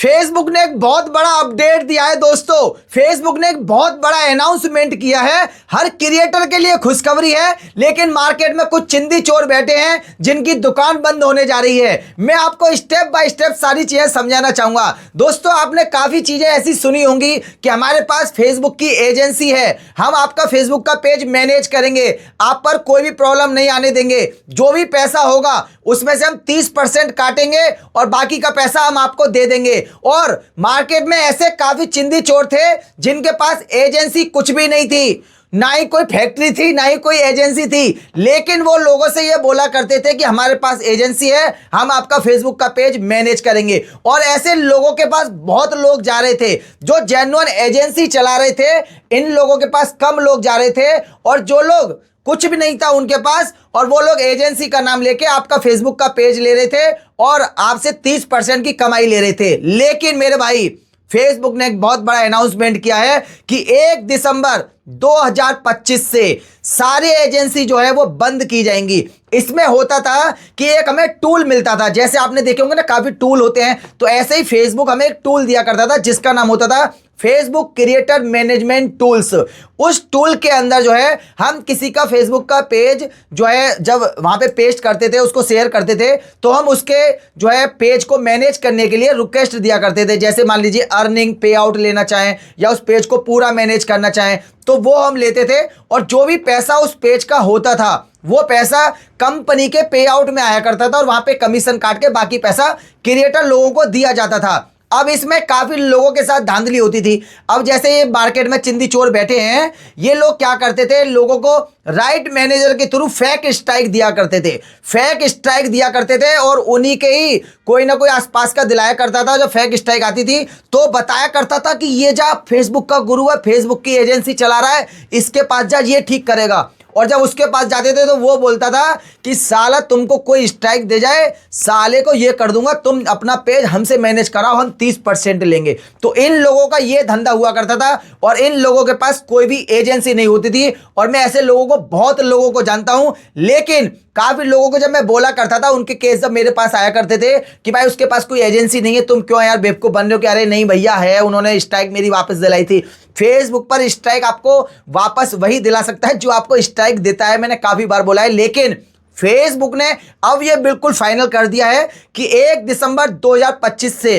Facebook ने एक बहुत बड़ा अपडेट दिया है दोस्तों। फेसबुक ने एक बहुत बड़ा अनाउंसमेंट किया है। हर क्रिएटर के लिए खुशखबरी है, लेकिन मार्केट में कुछ चिंदी चोर बैठे हैं जिनकी दुकान बंद होने जा रही है। मैं आपको स्टेप बाय स्टेप सारी चीजें समझाना चाहूंगा। दोस्तों, आपने काफी चीजें ऐसी सुनी होंगी कि हमारे पास फेसबुक की एजेंसी है, हम आपका फेसबुक का पेज मैनेज करेंगे, आप पर कोई भी प्रॉब्लम नहीं आने देंगे, जो भी पैसा होगा उसमें से हम 30% काटेंगे और बाकी का पैसा हम आपको दे देंगे। और मार्केट में ऐसे काफी चिंदी चोर थे जिनके पास एजेंसी कुछ भी नहीं थी, ना ही कोई फैक्ट्री थी, ना ही कोई एजेंसी थी, लेकिन वो लोगों से ये बोला करते थे कि हमारे पास एजेंसी है, हम आपका फेसबुक का पेज मैनेज करेंगे। और ऐसे लोगों के पास बहुत लोग जा रहे थे जो जेन्युइन एजेंसी चला रहे थे। इन लोगों के पास कम लोग जा रहे थे, और जो लोग कुछ भी नहीं था उनके पास, और वो लोग एजेंसी का नाम लेके आपका फेसबुक का पेज ले रहे थे और आपसे 30% की कमाई ले रहे थे। लेकिन मेरे भाई, फेसबुक ने एक बहुत बड़ा अनाउंसमेंट किया है कि 1 दिसंबर 2025 से सारी एजेंसी जो है वो बंद की जाएंगी। इसमें होता था कि एक हमें टूल मिलता था, जैसे आपने देखे होंगे ना काफी टूल होते हैं, तो ऐसे ही फेसबुक हमें एक टूल दिया करता था जिसका नाम होता था फेसबुक क्रिएटर मैनेजमेंट टूल्स। उस टूल के अंदर जो है हम किसी का फेसबुक का पेज जो है जब वहां पे पेस्ट करते थे, उसको शेयर करते थे, तो हम उसके जो है पेज को मैनेज करने के लिए रिक्वेस्ट दिया करते थे। जैसे मान लीजिए अर्निंग पे आउट लेना चाहें या उस पेज को पूरा मैनेज करना चाहें, तो वो हम लेते थे, और जो भी पैसा उस पेज का होता था वो पैसा कंपनी के पे आउट में आया करता था, और वहां पे कमीशन काट के बाकी पैसा क्रिएटर लोगों को दिया जाता था। अब इसमें काफी लोगों के साथ धांधली होती थी। अब जैसे ये मार्केट में चिंदी चोर बैठे हैं, ये लोग क्या करते थे, लोगों को राइट मैनेजर के थ्रू फेक स्ट्राइक दिया करते थे, फेक स्ट्राइक दिया करते थे, और उन्हीं के ही कोई ना कोई आसपास का दिलाया करता था। जो फेक स्ट्राइक आती थी तो बताया करता था कि ये जा फेसबुक का गुरु है, फेसबुक की एजेंसी चला रहा है, इसके पास जा, ये ठीक करेगा। और जब उसके पास जाते थे तो वो बोलता था कि साला तुमको कोई स्ट्राइक दे जाए, साले को ये कर दूंगा, तुम अपना पेज हमसे मैनेज कराओ, हम 30% लेंगे। तो इन लोगों का ये धंधा हुआ करता था, और इन लोगों के पास कोई भी एजेंसी नहीं होती थी। और मैं ऐसे लोगों को, बहुत लोगों को जानता हूं, लेकिन काफी लोगों को जब मैं बोला करता था, उनके केस जब मेरे पास आया करते थे कि भाई उसके पास कोई एजेंसी नहीं है, तुम क्यों यार बेवकूफ बन रहे हो, कि अरे नहीं भैया है, उन्होंने स्ट्राइक मेरी वापस दिलाई थी। फेसबुक पर स्ट्राइक आपको वापस वही दिला सकता है जो आपको स्ट्राइक देता है, मैंने काफी बार बोला है। लेकिन फेसबुक ने अब यह बिल्कुल फाइनल कर दिया है कि 1 दिसंबर 2025 से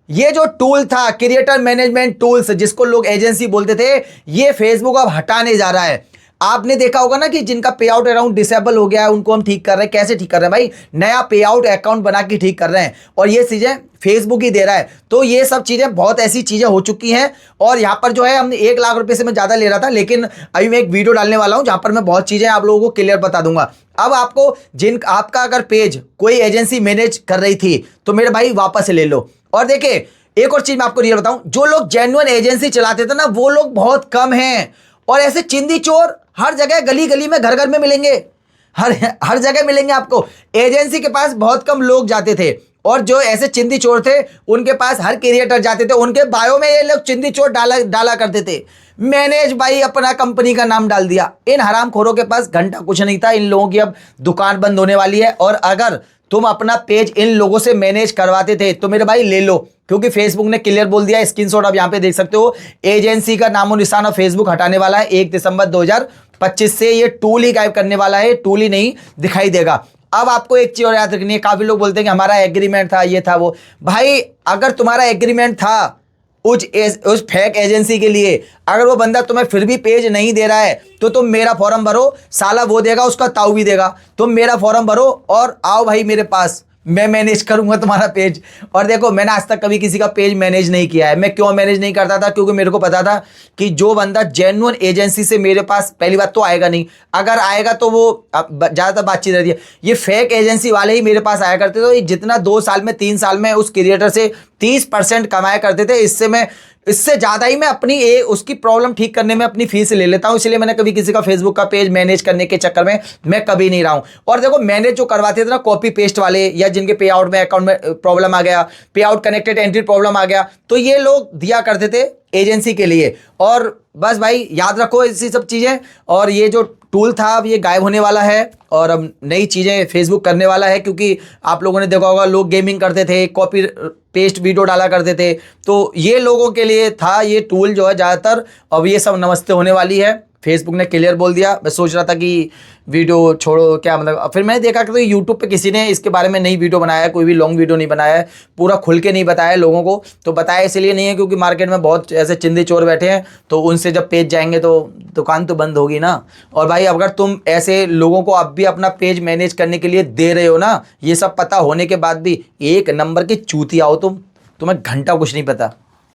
ये जो टूल था क्रिएटर मैनेजमेंट टूल्स, जिसको लोग एजेंसी बोलते थे, ये फेसबुक अब हटाने जा रहा है। आपने देखा होगा ना कि जिनका पे आउट अकाउंट डिसेबल हो गया है, उनको हम ठीक कर रहे हैं। कैसे ठीक कर रहे हैं भाई? नया पे आउट अकाउंट बना के ठीक कर रहे हैं, और ये चीजें फेसबुक ही दे रहा है। तो ये सब चीजें, बहुत ऐसी चीजें हो चुकी हैं। और यहाँ पर जो है हमने 1 लाख रुपए से मैं ज्यादा ले रहा था, लेकिन अभी मैं एक वीडियो डालने वाला हूं जहां पर मैं बहुत चीजें आप लोगों को क्लियर बता दूंगा। अब आपको आपका अगर पेज कोई एजेंसी मैनेज कर रही थी तो मेरे भाई वापस ले लो। और देखिए, एक और चीज मैं आपको रियल बताऊं, जो लोग जेन्युइन एजेंसी चलाते थे ना, वो लोग बहुत कम हैं, और ऐसे चिंदी चोर हर जगह, गली गली में, घर घर में मिलेंगे, हर जगह मिलेंगे आपको। एजेंसी के पास बहुत कम लोग जाते थे, और जो ऐसे चिंदी चोर थे उनके पास हर क्रिएटर जाते थे, उनके बायो में ये लोग चिंदी चोर डाला करते थे, मैनेज भाई अपना कंपनी का नाम डाल दिया। इन हरामखोरों के पास घंटा कुछ नहीं था। इन लोगों की अब दुकान बंद होने वाली है, और अगर तुम अपना पेज इन लोगों से मैनेज करवाते थे तो मेरे भाई ले लो, क्योंकि फेसबुक ने क्लियर बोल दिया है। स्क्रीनशॉट आप यहां पे देख सकते हो, एजेंसी का नामो निशान फेसबुक हटाने वाला है 1 दिसंबर 2025 से। ये टूल ही गायब करने वाला है, टूल ही नहीं दिखाई देगा। अब आपको एक चीज और याद रखनी है, काफी लोग बोलते हैं कि हमारा एग्रीमेंट था, ये था वो। भाई, अगर तुम्हारा एग्रीमेंट था उस फेक एजेंसी के लिए, अगर वो बंदा तुम्हें फिर भी पेज नहीं दे रहा है तो तुम मेरा फॉर्म भरो, साला वो देगा, उसका ताऊ भी देगा। तुम मेरा फॉर्म भरो और आओ भाई मेरे पास, मैं मैनेज करूंगा तुम्हारा पेज। और देखो, मैंने आज तक कभी किसी का पेज मैनेज नहीं किया है। मैं क्यों मैनेज नहीं करता था? क्योंकि मेरे को पता था कि जो बंदा जेन्युइन एजेंसी से मेरे पास, पहली बात तो आएगा नहीं, अगर आएगा तो वो ज़्यादातर बातचीत रहती है। ये फेक एजेंसी वाले ही मेरे पास आया करते थे, तो ये जितना 2 साल में, 3 साल में उस क्रिएटर से 30% कमाया करते थे, इससे ज़्यादा ही मैं अपनी उसकी प्रॉब्लम ठीक करने में अपनी फीस ले लेता हूं। इसलिए मैंने कभी किसी का फेसबुक का पेज मैनेज करने के चक्कर में मैं कभी नहीं रहा हूं। और देखो, मैनेज जो करवाते थे ना कॉपी पेस्ट वाले, या जिनके पे आउट में अकाउंट में प्रॉब्लम आ गया, पे आउट कनेक्टेड एंट्री प्रॉब्लम आ गया, तो ये लोग दिया करते थे एजेंसी के लिए। और बस भाई याद रखो ऐसी सब चीज़ें। और ये जो टूल था अब ये गायब होने वाला है, और अब नई चीज़ें फेसबुक करने वाला है। क्योंकि आप लोगों ने देखा होगा, लोग गेमिंग करते थे, कॉपी पेस्ट वीडियो डाला करते थे। तो ये लोगों के लिए था ये टूल जो है ज़्यादातर। अब ये सब नमस्ते होने वाली है, फेसबुक ने क्लियर बोल दिया। मैं सोच रहा था कि वीडियो छोड़ो क्या मतलब, फिर मैंने देखा कि तो यूट्यूब पे किसी ने इसके बारे में नई वीडियो बनाया है, कोई भी लॉन्ग वीडियो नहीं बनाया है, पूरा खुल के नहीं बताया है लोगों को। तो बताया इसलिए नहीं है क्योंकि मार्केट में बहुत ऐसे चिंदी चोर बैठे हैं, तो उनसे जब पेज जाएंगे तो दुकान तो बंद होगी ना। और भाई अगर तुम ऐसे लोगों को अब भी अपना पेज मैनेज करने के लिए दे रहे हो ना, ये सब पता होने के बाद भी, एक नंबर के चूतिया हो तुम्हें घंटा कुछ नहीं पता।